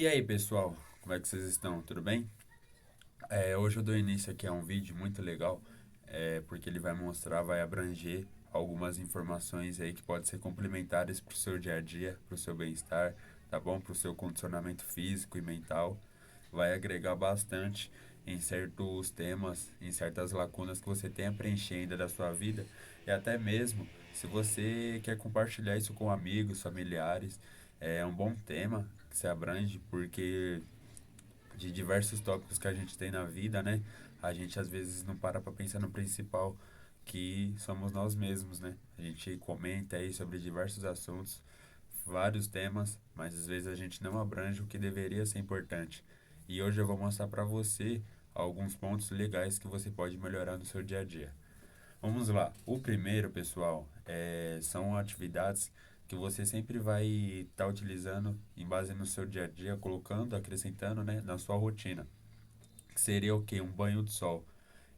E aí, pessoal, como é que vocês estão? Tudo bem? Hoje eu dou início aqui a um vídeo muito legal, porque ele vai mostrar, vai abranger algumas informações aí que podem ser complementares para o seu dia a dia, para o seu bem-estar, tá bom? Para o seu condicionamento físico e mental. Vai agregar bastante em certos temas, em certas lacunas que você tenha preencher ainda da sua vida, e até mesmo se você quer compartilhar isso com amigos, familiares, é um bom tema que se abrange, porque de diversos tópicos que a gente tem na vida, né? A gente às vezes não para pensar no principal, que somos nós mesmos, né? A gente comenta aí sobre diversos assuntos, vários temas, mas às vezes a gente não abrange o que deveria ser importante. E hoje eu vou mostrar para você alguns pontos legais que você pode melhorar no seu dia a dia. Vamos lá. O primeiro, pessoal, são atividades que você sempre vai estar utilizando em base no seu dia a dia, colocando, acrescentando, né, na sua rotina. Que seria o quê? Um banho de sol.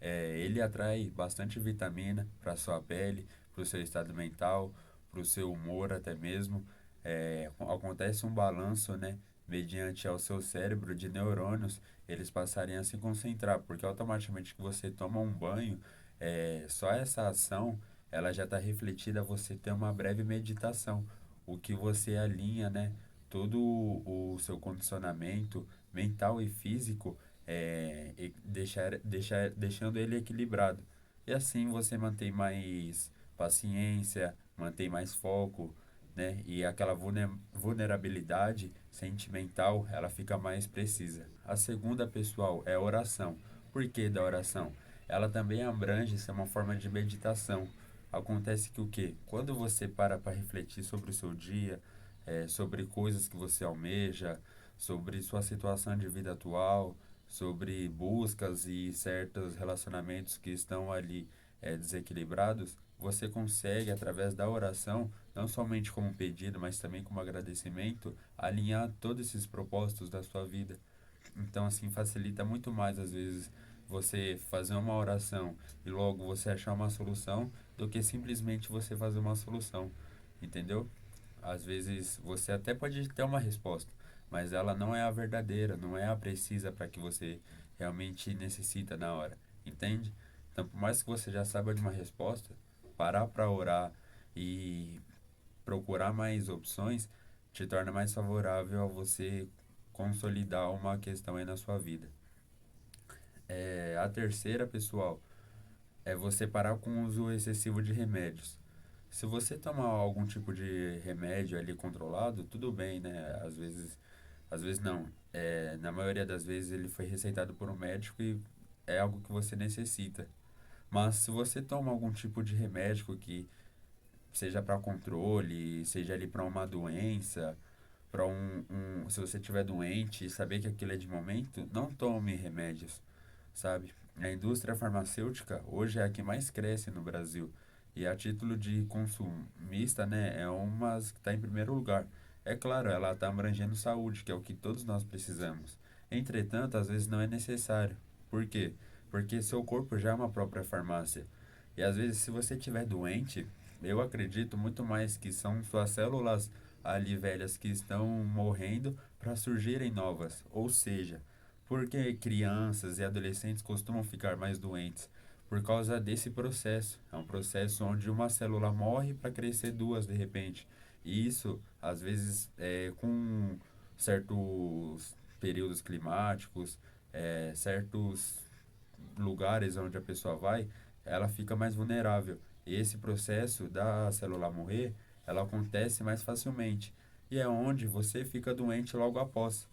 Ele atrai bastante vitamina para a sua pele, para o seu estado mental, para o seu humor até mesmo. Acontece um balanço, né? Mediante ao seu cérebro de neurônios, eles passarem a se concentrar, porque automaticamente que você toma um banho, só essa ação, ela já está refletida a você ter uma breve meditação, o que você alinha, né? Todo o seu condicionamento mental e físico, e deixando ele equilibrado. E assim você mantém mais paciência, mantém mais foco, né? E aquela vulnerabilidade sentimental, ela fica mais precisa. A segunda, pessoal, é a oração. Por que da oração? Ela também abrange ser uma forma de meditação. Acontece que o quê? Quando você para refletir sobre o seu dia, sobre coisas que você almeja, sobre sua situação de vida atual, sobre buscas e certos relacionamentos que estão ali desequilibrados, você consegue, através da oração, não somente como pedido, mas também como agradecimento, alinhar todos esses propósitos da sua vida. Então, assim, facilita muito mais, às vezes, você fazer uma oração e logo você achar uma solução, do que simplesmente você fazer uma solução, entendeu? Às vezes você até pode ter uma resposta, mas ela não é a verdadeira, não é a precisa para que você realmente necessita na hora, entende? Então, por mais que você já saiba de uma resposta, parar para orar e procurar mais opções te torna mais favorável a você consolidar uma questão aí na sua vida. A terceira, pessoal, é você parar com o uso excessivo de remédios. Se você tomar algum tipo de remédio ali controlado, tudo bem, né? Às vezes não. Na maioria das vezes ele foi receitado por um médico e é algo que você necessita. Mas se você toma algum tipo de remédio que seja para controle, seja ali para uma doença, para se você estiver doente e saber que aquilo é de momento, não tome remédios, sabe? A indústria farmacêutica hoje é a que mais cresce no Brasil. E a título de consumista, né, é uma que está em primeiro lugar. É claro, ela está abrangendo saúde, que é o que todos nós precisamos. Entretanto, às vezes não é necessário. Por quê? Porque seu corpo já é uma própria farmácia. E às vezes, se você estiver doente, eu acredito muito mais que são suas células ali velhas que estão morrendo para surgirem novas. Ou seja, porque crianças e adolescentes costumam ficar mais doentes? Por causa desse processo. É um processo onde uma célula morre para crescer duas de repente. E isso, às vezes, com certos períodos climáticos, certos lugares onde a pessoa vai, ela fica mais vulnerável. E esse processo da célula morrer, ela acontece mais facilmente. E é onde você fica doente logo após.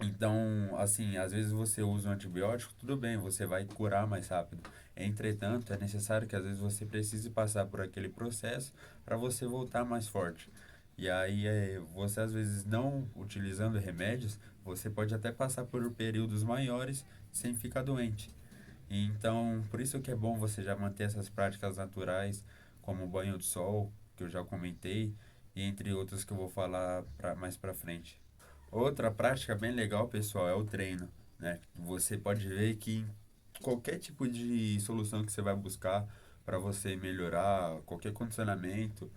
Então, assim, às vezes você usa um antibiótico, tudo bem, você vai curar mais rápido. Entretanto, é necessário que às vezes você precise passar por aquele processo para você voltar mais forte. E aí, você às vezes não utilizando remédios, você pode até passar por períodos maiores sem ficar doente. Então, por isso que é bom você já manter essas práticas naturais, como o banho de sol, que eu já comentei, e entre outras que eu vou falar mais pra frente. Outra prática bem legal, pessoal, é o treino, né? Você pode ver que qualquer tipo de solução que você vai buscar para você melhorar qualquer condicionamento,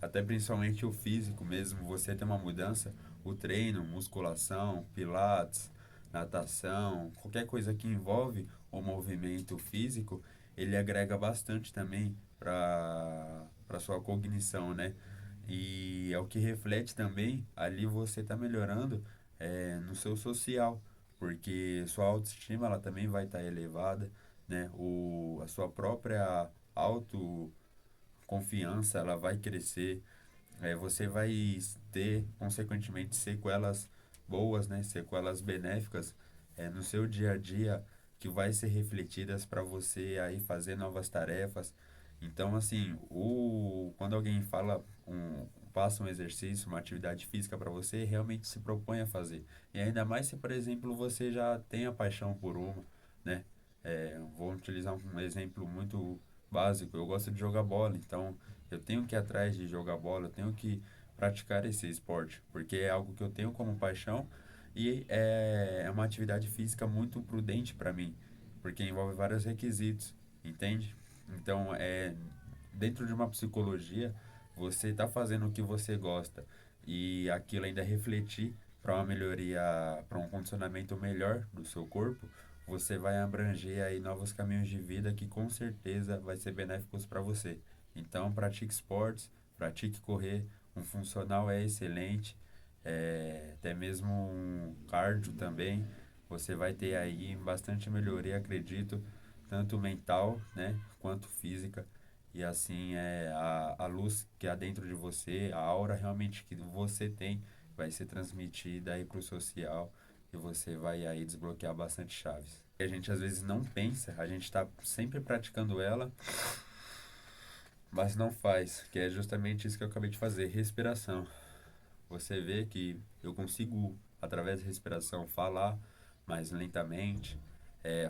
até principalmente o físico mesmo, você ter uma mudança, o treino, musculação, pilates, natação, qualquer coisa que envolve o movimento físico, ele agrega bastante também para sua cognição, né? E é o que reflete também, ali você está melhorando no seu social, porque sua autoestima ela também vai estar elevada, né? A sua própria autoconfiança ela vai crescer, você vai ter, consequentemente, sequelas boas, né? Sequelas benéficas no seu dia a dia que vai ser refletidas para você aí fazer novas tarefas. Então, assim, quando alguém passa um exercício, uma atividade física para você, realmente se propõe a fazer. E ainda mais se, por exemplo, você já tem a paixão por uma, né? Vou utilizar um exemplo muito básico. Eu gosto de jogar bola, então eu tenho que ir atrás de jogar bola, eu tenho que praticar esse esporte, porque é algo que eu tenho como paixão e é uma atividade física muito prudente para mim, porque envolve vários requisitos, entende? Então, dentro de uma psicologia, você está fazendo o que você gosta e aquilo ainda refletir para uma melhoria, para um condicionamento melhor do seu corpo, você vai abranger aí novos caminhos de vida que com certeza vai ser benéficos para você. Então, pratique esportes, pratique correr, um funcional é excelente, até mesmo um cardio também, você vai ter aí bastante melhoria, acredito, tanto mental, né, quanto física. E assim, a luz que há dentro de você, a aura realmente que você tem, vai ser transmitida aí para o social e você vai aí desbloquear bastante chaves. A gente às vezes não pensa, a gente está sempre praticando ela, mas não faz, que é justamente isso que eu acabei de fazer, respiração. Você vê que eu consigo, através da respiração, falar mais lentamente,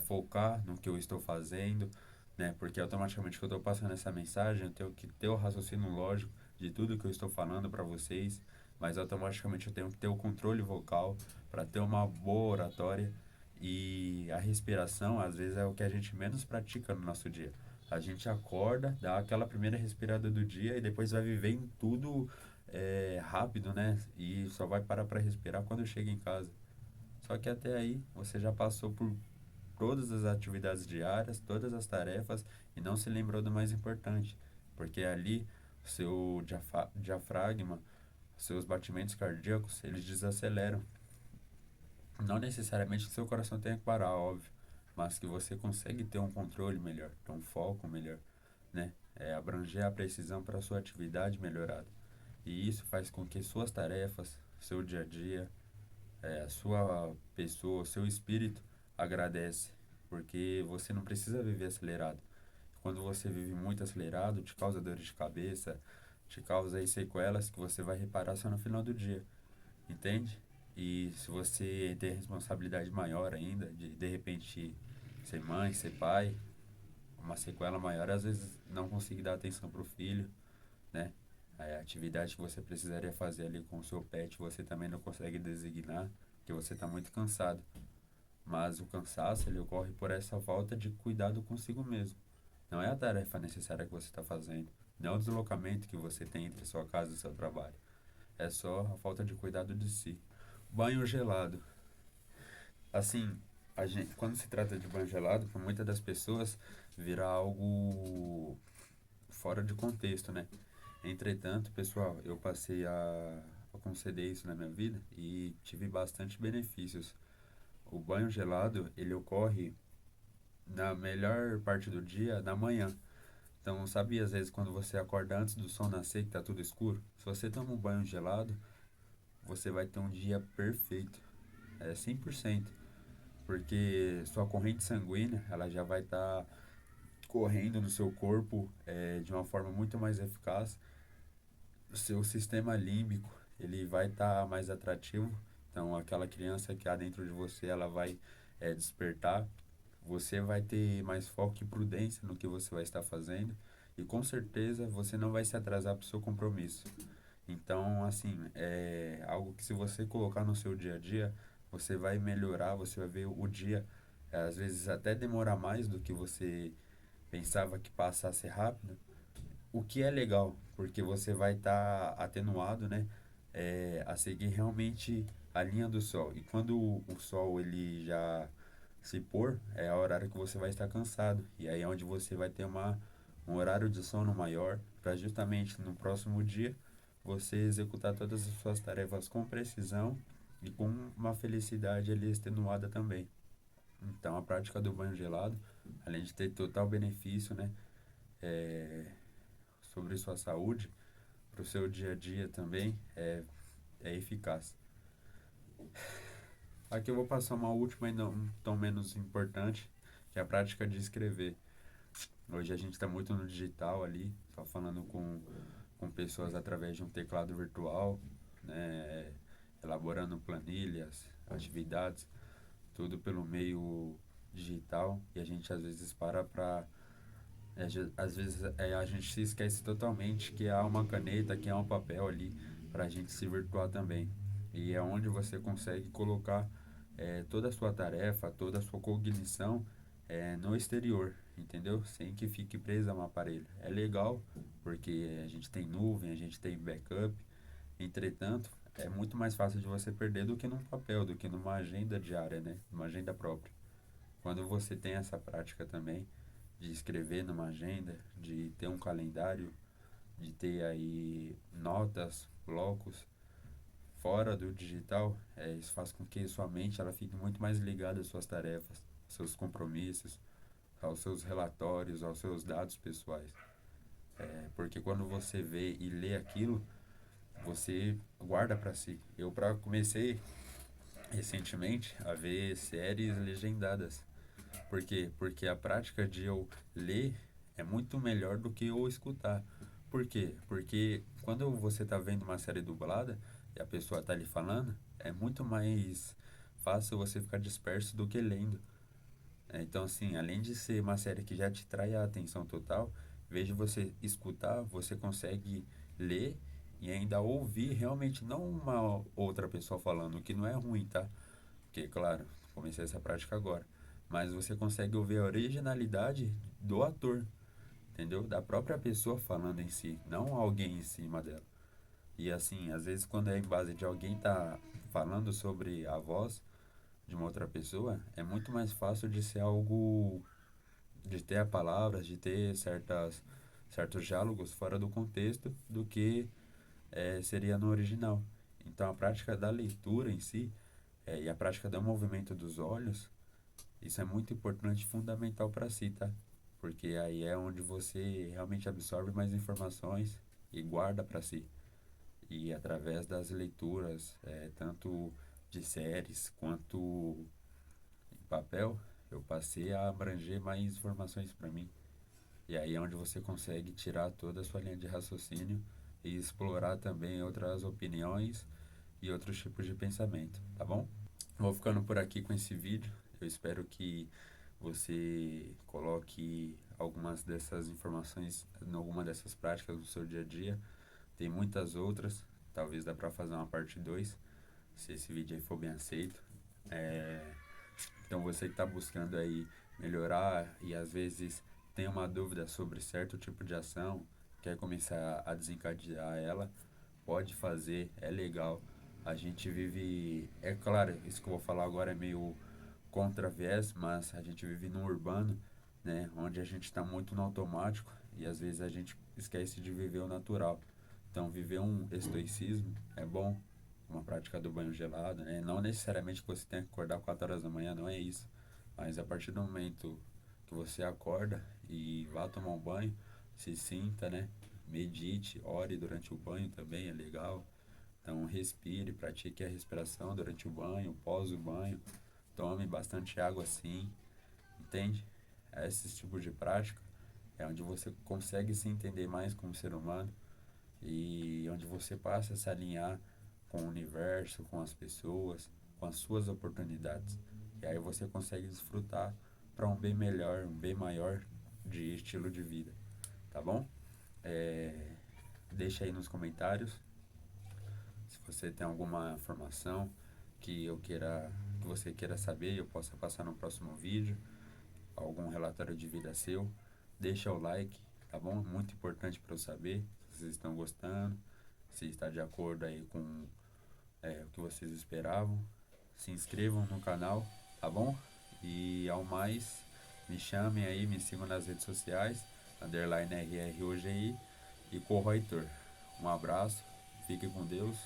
focar no que eu estou fazendo, né? Porque automaticamente que eu estou passando essa mensagem, eu tenho que ter o raciocínio lógico de tudo que eu estou falando para vocês, mas automaticamente eu tenho que ter o controle vocal para ter uma boa oratória. E a respiração, às vezes, é o que a gente menos pratica no nosso dia. A gente acorda, dá aquela primeira respirada do dia e depois vai viver em tudo rápido, né? E só vai parar para respirar quando chega em casa. Só que até aí você já passou por todas as atividades diárias, todas as tarefas e não se lembrou do mais importante, porque ali o seu diafragma, seus batimentos cardíacos, eles desaceleram. Não necessariamente que seu coração tenha que parar, óbvio, mas que você consegue ter um controle melhor, ter um foco melhor, né? Abranger a precisão para a sua atividade melhorada. E isso faz com que suas tarefas, seu dia a dia, a sua pessoa, o seu espírito agradece, porque você não precisa viver acelerado. Quando você vive muito acelerado, te causa dores de cabeça, te causa aí sequelas que você vai reparar só no final do dia, entende? E se você tem responsabilidade maior ainda, de repente ser mãe, ser pai, uma sequela maior, às vezes não conseguir dar atenção para o filho, né? A atividade que você precisaria fazer ali com o seu pet, você também não consegue designar, porque você está muito cansado. Mas o cansaço, ele ocorre por essa falta de cuidado consigo mesmo. Não é a tarefa necessária que você está fazendo, não é o deslocamento que você tem entre sua casa e seu trabalho. É só a falta de cuidado de si. Banho gelado. Assim, quando se trata de banho gelado, para muitas das pessoas, vira algo fora de contexto, né? Entretanto, pessoal, eu passei a conceder isso na minha vida e tive bastante benefícios. O banho gelado, ele ocorre na melhor parte do dia, na manhã. Então, sabe, às vezes, quando você acorda antes do sol nascer, que tá tudo escuro? Se você toma um banho gelado, você vai ter um dia perfeito. 100%. Porque sua corrente sanguínea, ela já vai estar correndo no seu corpo de uma forma muito mais eficaz. O seu sistema límbico, ele vai estar mais atrativo. Então, aquela criança que há dentro de você, ela vai despertar. Você vai ter mais foco e prudência no que você vai estar fazendo. E com certeza você não vai se atrasar para o seu compromisso. Então, assim, é algo que se você colocar no seu dia a dia, você vai melhorar, você vai ver o dia, às vezes até demorar mais do que você pensava que passasse rápido, o que é legal, porque você vai estar atenuado, né? a seguir realmente a linha do sol. E quando o sol ele já se pôr, é a horário que você vai estar cansado. E aí é onde você vai ter um horário de sono maior para justamente no próximo dia você executar todas as suas tarefas com precisão e com uma felicidade ali extenuada também. Então a prática do banho gelado, além de ter total benefício, né, é, sobre sua saúde, para o seu dia a dia também, é eficaz. Aqui eu vou passar uma última e não tão menos importante, que é a prática de escrever. Hoje a gente está muito no digital ali, só falando com pessoas através de um teclado virtual, né, elaborando planilhas, atividades, tudo pelo meio digital, e a gente às vezes às vezes a gente se esquece totalmente que há uma caneta, que há um papel ali para a gente se virtuar também. E é onde você consegue colocar toda a sua tarefa, toda a sua cognição no exterior, entendeu? Sem que fique presa a um aparelho. É legal, porque a gente tem nuvem, a gente tem backup, entretanto, é muito mais fácil de você perder do que num papel, do que numa agenda diária, né? Numa agenda própria. Quando você tem essa prática também de escrever numa agenda, de ter um calendário, de ter aí notas, blocos fora do digital, isso faz com que sua mente ela fique muito mais ligada às suas tarefas, aos seus compromissos, aos seus relatórios, aos seus dados pessoais. Porque quando você vê e lê aquilo, você guarda para si. Comecei recentemente a ver séries legendadas. Por quê? Porque a prática de eu ler é muito melhor do que eu escutar. Por quê? Porque quando você está vendo uma série dublada e a pessoa está lhe falando, é muito mais fácil você ficar disperso do que lendo. Então, assim, além de ser uma série que já te trai a atenção total, em vez de você escutar, você consegue ler e ainda ouvir realmente não uma outra pessoa falando, o que não é ruim, tá? Porque, claro, comecei essa prática agora. Mas você consegue ouvir a originalidade do ator, entendeu? Da própria pessoa falando em si, não alguém em cima dela. E assim, às vezes quando é em base de alguém tá falando sobre a voz de uma outra pessoa, é muito mais fácil de ser algo, de ter palavras, de ter certos diálogos fora do contexto do que seria no original. Então a prática da leitura em si, e a prática do movimento dos olhos, isso é muito importante e fundamental para si, tá? Porque aí é onde você realmente absorve mais informações e guarda para si. E através das leituras, tanto de séries quanto em papel, eu passei a abranger mais informações para mim. E aí é onde você consegue tirar toda a sua linha de raciocínio e explorar também outras opiniões e outros tipos de pensamento, tá bom? Vou ficando por aqui com esse vídeo. Eu espero que você coloque algumas dessas informações em alguma dessas práticas no seu dia a dia. Tem muitas outras, talvez dá para fazer uma parte 2 se esse vídeo aí for bem aceito. É, então você que está buscando aí melhorar e às vezes tem uma dúvida sobre certo tipo de ação, quer começar a desencadear ela, pode fazer, é legal. A gente vive, é claro, isso que eu vou falar agora é meio contra viés, mas a gente vive num urbano, né, onde a gente está muito no automático e às vezes a gente esquece de viver o natural. Então, viver um estoicismo é bom, uma prática do banho gelado, né? Não necessariamente que você tenha que acordar 4 horas da manhã, não é isso. Mas a partir do momento que você acorda e vá tomar um banho, se sinta, né? Medite, ore durante o banho também, é legal. Então, respire, pratique a respiração durante o banho, pós o banho. Tome bastante água assim, entende? Esse tipo de prática é onde você consegue se entender mais como ser humano e onde você passa a se alinhar com o universo, com as pessoas, com as suas oportunidades. E aí você consegue desfrutar para um bem melhor, um bem maior de estilo de vida, tá bom? É, deixa aí nos comentários se você tem alguma informação que você queira saber e eu possa passar no próximo vídeo, algum relatório de vida seu, deixa o like, tá bom? Muito importante para eu saber se vocês estão gostando, se está de acordo aí com o que vocês esperavam. Se inscrevam no canal, tá bom? E ao mais, me chamem aí, me sigam nas redes sociais, _RROGI e Corro Heitor. Um abraço, fiquem com Deus.